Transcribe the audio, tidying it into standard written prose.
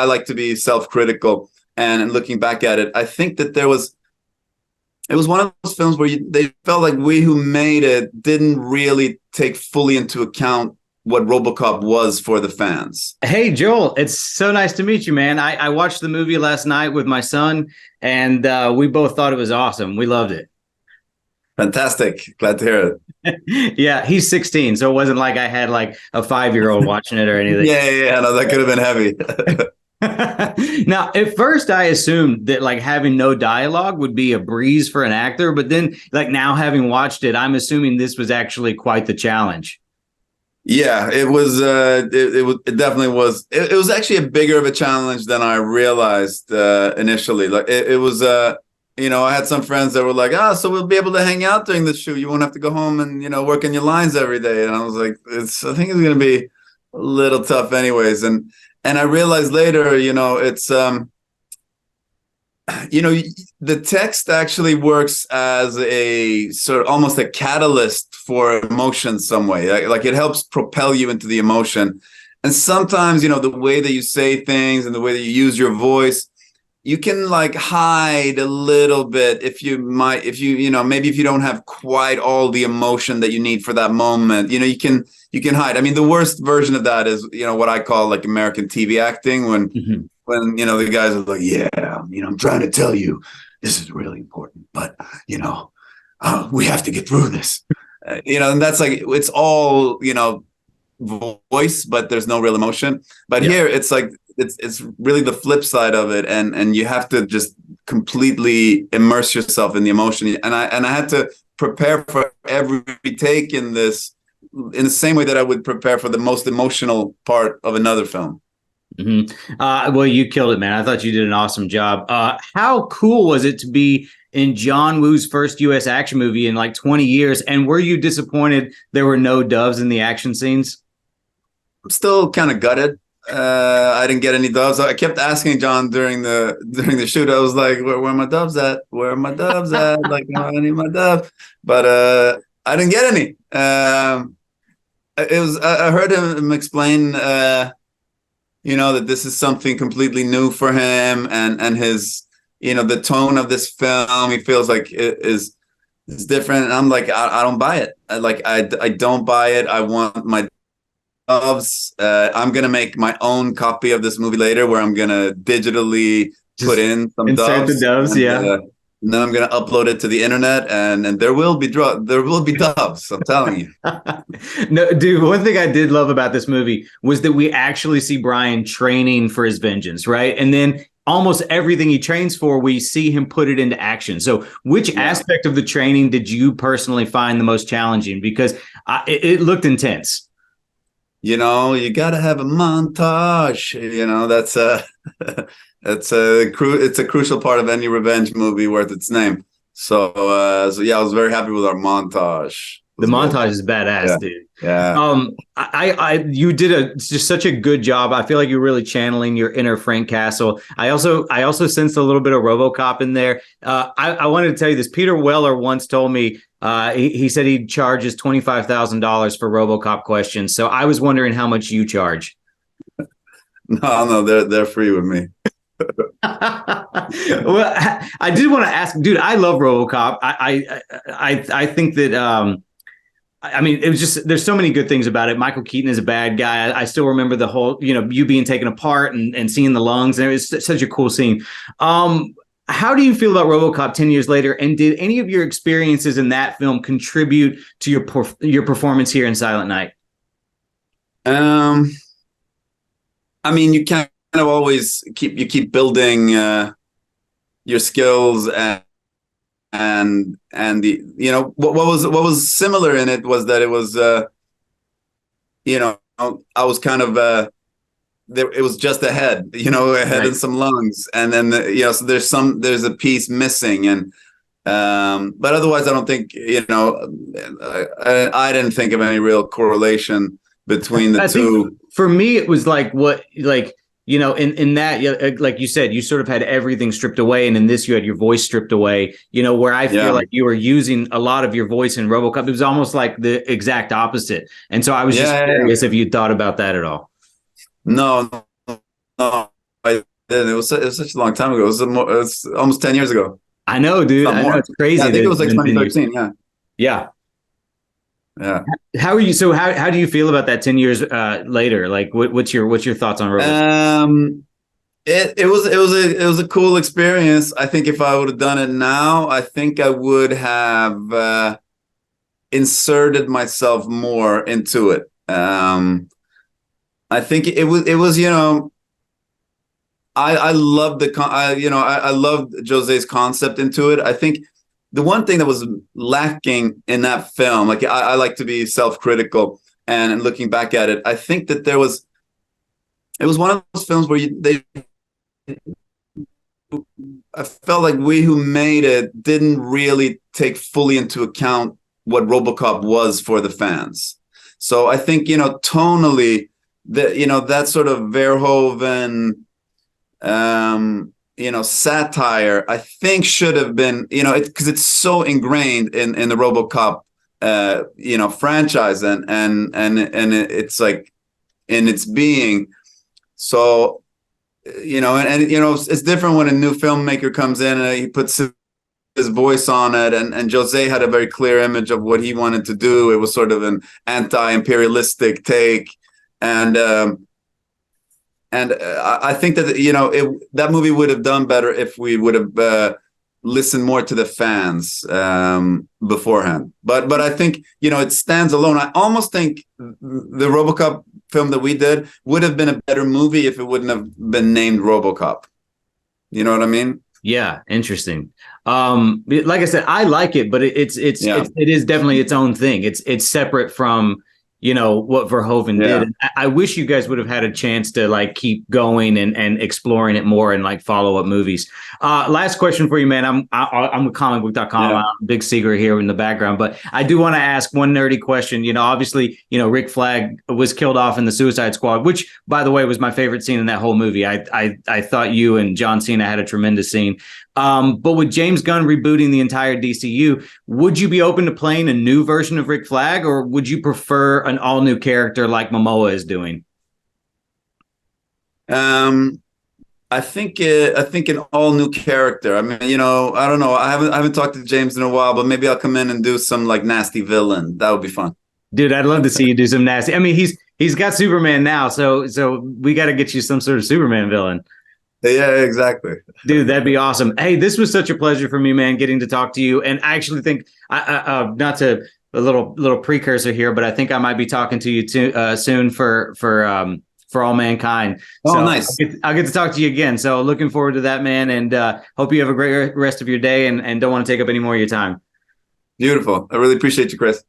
I like to be self-critical, and looking back at it, I think that it was one of those films where they felt like we who made it didn't really take fully into account what RoboCop was for the fans. Hey, Joel, it's so nice to meet you, man. I watched the movie last night with my son, and we both thought it was awesome. We loved it. Fantastic. Glad to hear it. Yeah, he's 16, so it wasn't like I had like a 5-year-old watching it or anything. Yeah. No, that could have been heavy. Now, at first, I assumed that like having no dialogue would be a breeze for an actor, but then like now having watched it, I'm assuming this was actually quite the challenge. Yeah, it was. It definitely was. It was actually a bigger of a challenge than I realized initially. Like it was. I had some friends that were like, so we'll be able to hang out during the shoot. You won't have to go home and work on your lines every day. And I was like, I think it's going to be a little tough, anyways. And I realized later, it's the text actually works as a sort of almost a catalyst for emotion some way. Like it helps propel you into the emotion. And sometimes, the way that you say things and the way that you use your voice, you can like hide a little bit maybe if you don't have quite all the emotion that you need for that moment, you can hide. I mean, the worst version of that is, what I call like American TV acting when the guys are like, yeah, I'm trying to tell you this is really important, but, we have to get through this, and that's like, it's all, voice, but there's no real emotion. But here it's like, it's really the flip side of it. And you have to just completely immerse yourself in the emotion. And I had to prepare for every take in this in the same way that I would prepare for the most emotional part of another film. Mm-hmm. Well, you killed it, man. I thought you did an awesome job. How cool was it to be in John Woo's first U.S. action movie in like 20 years? And were you disappointed there were no doves in the action scenes? I'm still kind of gutted. I didn't get any doves. I kept asking John during the shoot. I was like, where are my doves at? Where are my doves at? Like, I need my dove. But I didn't get any. I heard him explain that this is something completely new for him, and his, the tone of this film, he feels like it is different. And I'm like, I don't buy it. I don't buy it. I want my doves. I'm gonna make my own copy of this movie later, where I'm gonna digitally put in some insert doves. The doves, and, yeah. And then I'm gonna upload it to the internet, and there will be doves. I'm telling you. No, dude. One thing I did love about this movie was that we actually see Brian training for his vengeance, right? And then almost everything he trains for, we see him put it into action. So, which aspect of the training did you personally find the most challenging? Because it looked intense. You got to have a montage. It's a crucial part of any revenge movie worth its name. So yeah, I was very happy with our montage. The montage is badass, dude. Yeah. You did just such a good job. I feel like you're really channeling your inner Frank Castle. I also sensed a little bit of RoboCop in there. I wanted to tell you this. Peter Weller once told me, he said he charges $25,000 for RoboCop questions. So I was wondering how much you charge. No, they're free with me. Well, I did want to ask, dude. I love RoboCop. I think that. I mean, it was just, there's so many good things about it. Michael Keaton is a bad guy. I still remember the whole, you being taken apart and seeing the lungs, and it was such a cool scene. How do you feel about RoboCop 10 years later? And did any of your experiences in that film contribute to your performance here in Silent Night? I mean, you kind of always keep building your skills, and the what was similar in it was that it was I was kind of it was just a head, right, and some lungs, and then so there's a piece missing, and but otherwise I don't think I didn't think of any real correlation between the two. For me, it was like in that, like you said, you sort of had everything stripped away, and in this you had your voice stripped away, where I feel like you were using a lot of your voice in RoboCop. It was almost like the exact opposite. And so I was just curious if you thought about that at all. No, I it was such a long time ago. It was almost 10 years ago. I know, dude. I know, it's crazy. Yeah, I think it was like 2013. Yeah. Yeah. Yeah. How are you? So how do you feel about that 10 years later? Like, what's your thoughts on RoboCop? It was a cool experience. I think if I would have done it now, I think I would have inserted myself more into it. I think it was I loved I loved Jose's concept into it. I think the one thing that was lacking in that film, like I like to be self-critical, and looking back at it, I think that it was one of those films where I felt like we who made it didn't really take fully into account what RoboCop was for the fans. So I think, tonally, that sort of Verhoeven, satire, I think should have been, because it's so ingrained in the RoboCop, franchise and it's like in its being. So, it's different when a new filmmaker comes in and he puts his voice on it, and Jose had a very clear image of what he wanted to do. It was sort of an anti-imperialistic take, and I think that that movie would have done better if we would have listened more to the fans beforehand. But I think it stands alone. I almost think the RoboCop film that we did would have been a better movie if it wouldn't have been named RoboCop. You know what I mean? Yeah, interesting. Like I said, I like it, but it is definitely its own thing. It's separate from what Verhoeven did. And I wish you guys would have had a chance to like keep going and exploring it more and like follow up movies. Last question for you, man. I'm with ComicBook.com. Yeah. I'm a big secret here in the background, but I do want to ask one nerdy question. Obviously, Rick Flag was killed off in the Suicide Squad, which, by the way, was my favorite scene in that whole movie. I thought you and John Cena had a tremendous scene. But with James Gunn rebooting the entire DCU, would you be open to playing a new version of Rick Flag, or would you prefer an all new character like Momoa is doing? I think an all new character. I mean, I don't know. I haven't talked to James in a while, but maybe I'll come in and do some like nasty villain. That would be fun. Dude, I'd love to see you do some nasty. I mean, he's got Superman now, so we got to get you some sort of Superman villain. Yeah, exactly. Dude, that'd be awesome. Hey, this was such a pleasure for me, man, getting to talk to you. And I actually think, not to a little precursor here, but I think I might be talking to you soon for All Mankind. Oh, so nice. I'll get to talk to you again. So looking forward to that, man. And hope you have a great rest of your day and don't want to take up any more of your time. Beautiful. I really appreciate you, Chris.